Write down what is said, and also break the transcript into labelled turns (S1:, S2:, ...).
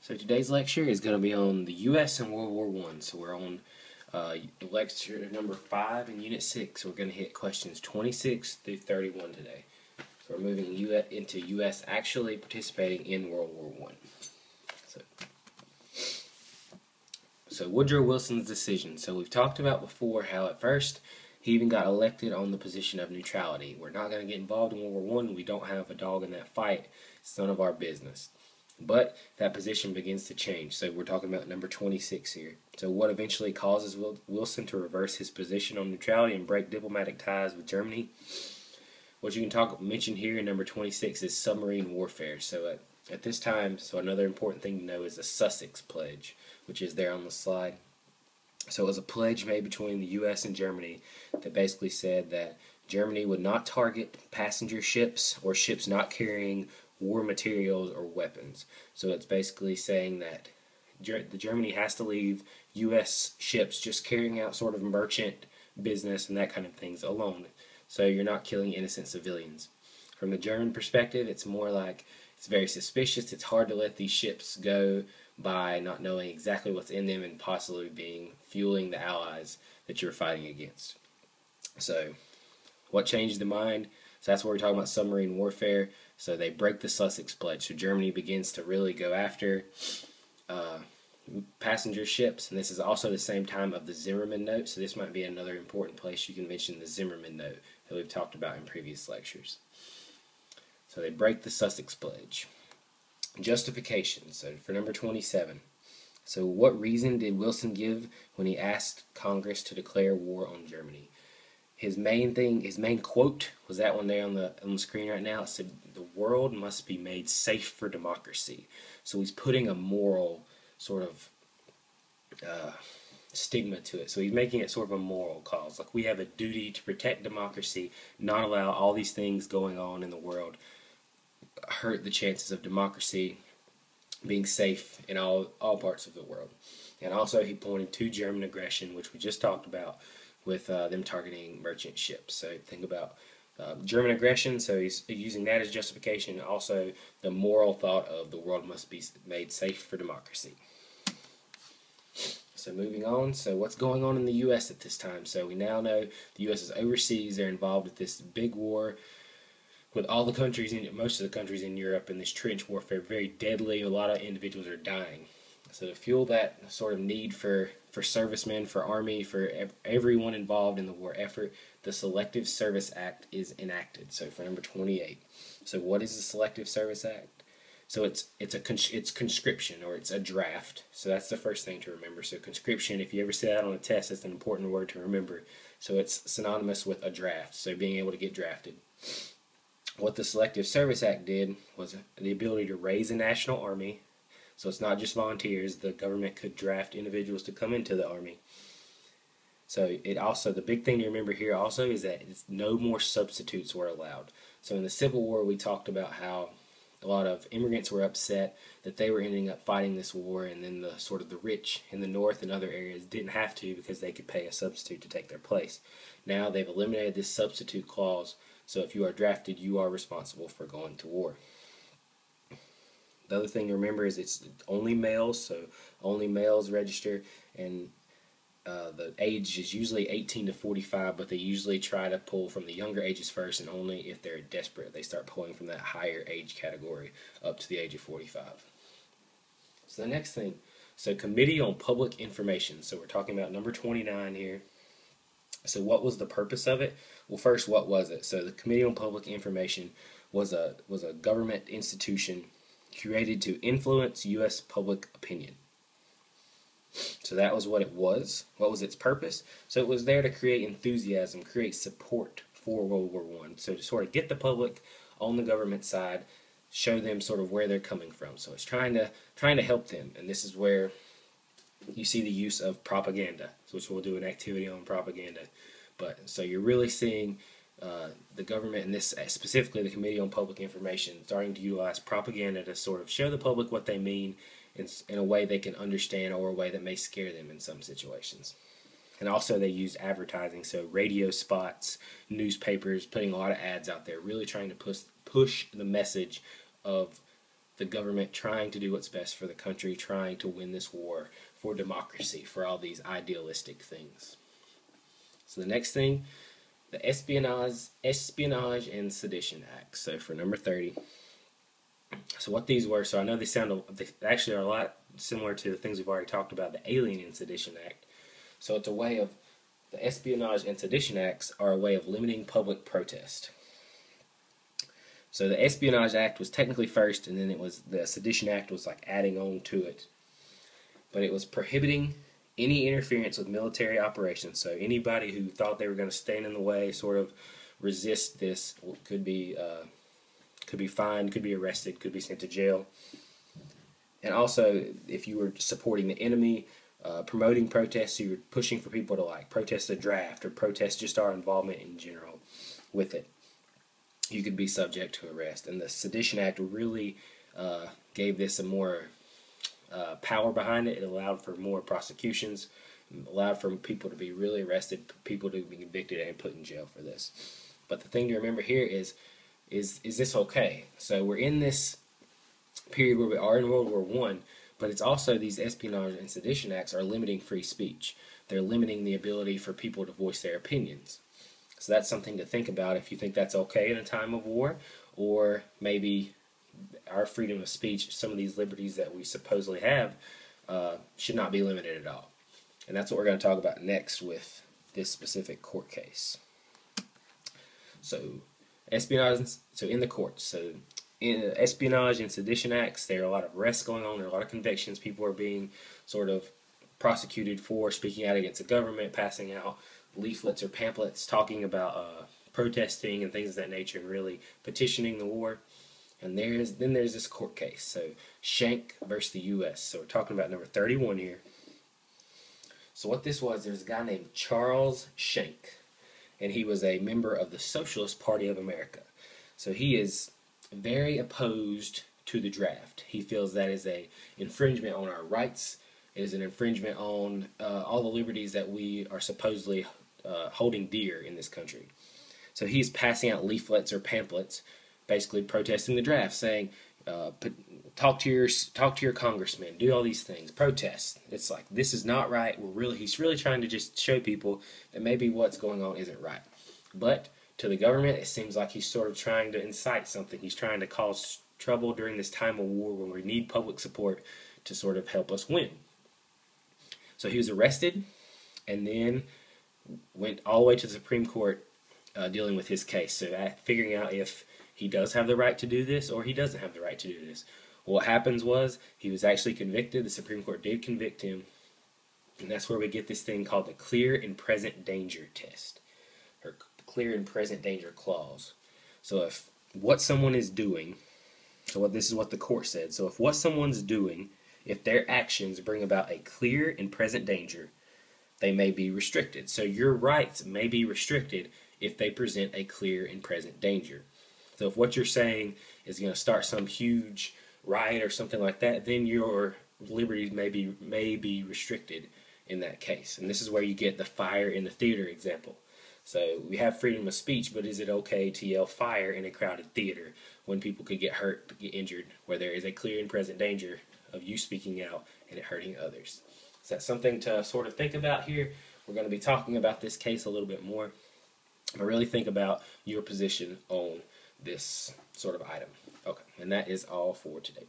S1: So today's lecture is going to be on the U.S. and World War One. So we're on lecture number 5 in Unit 6. We're going to hit questions 26 through 31 today. So we're moving into U.S. actually participating in World War One. So Woodrow Wilson's decision. So we've talked about before how at first he even got elected on the position of neutrality. We're not going to get involved in World War One. We don't have a dog in that fight. It's none of our business. But that position begins to change. So we're talking about number 26 here. So what eventually causes Wilson to reverse his position on neutrality and break diplomatic ties with Germany? What you can mention here in number 26 is submarine warfare. So at this time, so another important thing to know is the Sussex Pledge, which is there on the slide. So it was a pledge made between the U.S. and Germany that basically said that Germany would not target passenger ships or ships not carrying war materials or weapons. So it's basically saying that Germany has to leave U.S. ships just carrying out sort of merchant business and that kind of things alone. So you're not killing innocent civilians. From the German perspective, it's more like it's very suspicious. It's hard to let these ships go by not knowing exactly what's in them and possibly fueling the allies that you're fighting against. So what changed the mind? So that's where we're talking about submarine warfare. So they break the Sussex Pledge. So Germany begins to really go after passenger ships. And this is also the same time of the Zimmermann Note. So this might be another important place you can mention the Zimmermann Note that we've talked about in previous lectures. So they break the Sussex Pledge. Justification. So for number 27. So what reason did Wilson give when he asked Congress to declare war on Germany? His main quote was that one there on the screen right now. It said, "The world must be made safe for democracy." So he's putting a moral sort of stigma to it. So he's making it sort of a moral cause. Like we have a duty to protect democracy, not allow all these things going on in the world hurt the chances of democracy being safe in all parts of the world. And also he pointed to German aggression, which we just talked about, with them targeting merchant ships. So think about German aggression, so he's using that as justification, and also the moral thought of the world must be made safe for democracy. So moving on, so what's going on in the U.S. at this time? So we now know the U.S. is overseas. They're involved with this big war with all the countries, most of the countries in Europe, in this trench warfare, very deadly. A lot of individuals are dying. So to fuel that sort of need for servicemen, for Army, for everyone involved in the war effort, the Selective Service Act is enacted. So for number 28. So what is the Selective Service Act? So it's conscription, or it's a draft. So that's the first thing to remember. So conscription, if you ever see that on a test, that's an important word to remember. So it's synonymous with a draft, so being able to get drafted. What the Selective Service Act did was the ability to raise a national army. So it's not just volunteers. The government could draft individuals to come into the Army. So the big thing to remember here also is that no more substitutes were allowed. So in the Civil War, we talked about how a lot of immigrants were upset that they were ending up fighting this war, and then the rich in the North and other areas didn't have to because they could pay a substitute to take their place. Now they've eliminated this substitute clause, so if you are drafted, you are responsible for going to war. The other thing to remember is it's only males, so only males register, and the age is usually 18 to 45, but they usually try to pull from the younger ages first, and only if they're desperate they start pulling from that higher age category up to the age of 45. So the next thing, so Committee on Public Information. So we're talking about number 29 here. So what was the purpose of it? Well, first, what was it? So the Committee on Public Information was a government institution created to influence U.S. public opinion. So that was what it was. What was its purpose? So it was there to create enthusiasm, create support for World War I. So to sort of get the public on the government side, show them sort of where they're coming from. So it's trying to help them, and this is where you see the use of propaganda, which we'll do an activity on propaganda. But so you're really seeing the government, and this specifically the Committee on Public Information, starting to utilize propaganda to sort of show the public what they mean in a way they can understand, or a way that may scare them in some situations. And also they used advertising, so radio spots, newspapers, putting a lot of ads out there, really trying to push the message of the government trying to do what's best for the country, trying to win this war for democracy, for all these idealistic things. So the next thing, the Espionage and Sedition Acts. So for number 30. So what these were, so I know they actually are a lot similar to the things we've already talked about, the Alien and Sedition Act. So it's a way of, the Espionage and Sedition Acts are a way of limiting public protest. So the Espionage Act was technically first, and then the Sedition Act was like adding on to it. But it was prohibiting any interference with military operations. So anybody who thought they were going to stand in the way, sort of resist this, could be fined, could be arrested, could be sent to jail. And also, if you were supporting the enemy, promoting protests, so you were pushing for people to like protest the draft or protest just our involvement in general with it, you could be subject to arrest. And the Sedition Act really gave this a more power behind it. It allowed for more prosecutions, allowed for people to be really arrested, people to be convicted and put in jail for this. But the thing to remember here is this okay? So we're in this period where we are in World War I, but it's also these Espionage and Sedition Acts are limiting free speech. They're limiting the ability for people to voice their opinions. So that's something to think about if you think that's okay in a time of war, or maybe our freedom of speech, some of these liberties that we supposedly have, should not be limited at all. And that's what we're going to talk about next with this specific court case. So, espionage, so in the courts, so in Espionage and Sedition Acts, there are a lot of arrests going on, there are a lot of convictions, people are being sort of prosecuted for speaking out against the government, passing out leaflets or pamphlets talking about protesting and things of that nature, and really petitioning the war. And then there's this court case, so Schenck versus the U.S. So we're talking about number 31 here. So what this was, there's a guy named Charles Schenck, and he was a member of the Socialist Party of America. So he is very opposed to the draft. He feels that is an infringement on our rights. It is an infringement on all the liberties that we are supposedly holding dear in this country. So he's passing out leaflets or pamphlets, basically protesting the draft, saying, talk to your congressman, do all these things, protest. It's like, this is not right. He's really trying to just show people that maybe what's going on isn't right. But to the government, it seems like he's sort of trying to incite something. He's trying to cause trouble during this time of war when we need public support to sort of help us win. So he was arrested and then went all the way to the Supreme Court dealing with his case. So figuring out if he does have the right to do this or he doesn't have the right to do this. Well, what happens was he was actually convicted. The Supreme Court did convict him. And that's where we get this thing called the clear and present danger test, or clear and present danger clause. So if what someone is doing, this is what the court said. So if what someone's doing, if their actions bring about a clear and present danger, they may be restricted. So your rights may be restricted if they present a clear and present danger. So if what you're saying is going to start some huge riot or something like that, then your liberties may be restricted in that case. And this is where you get the fire in the theater example. So we have freedom of speech, but is it okay to yell fire in a crowded theater when people could get hurt, get injured, where there is a clear and present danger of you speaking out and it hurting others? So that's something to sort of think about here. We're going to be talking about this case a little bit more, but really think about your position on this sort of item. Okay, and that is all for today.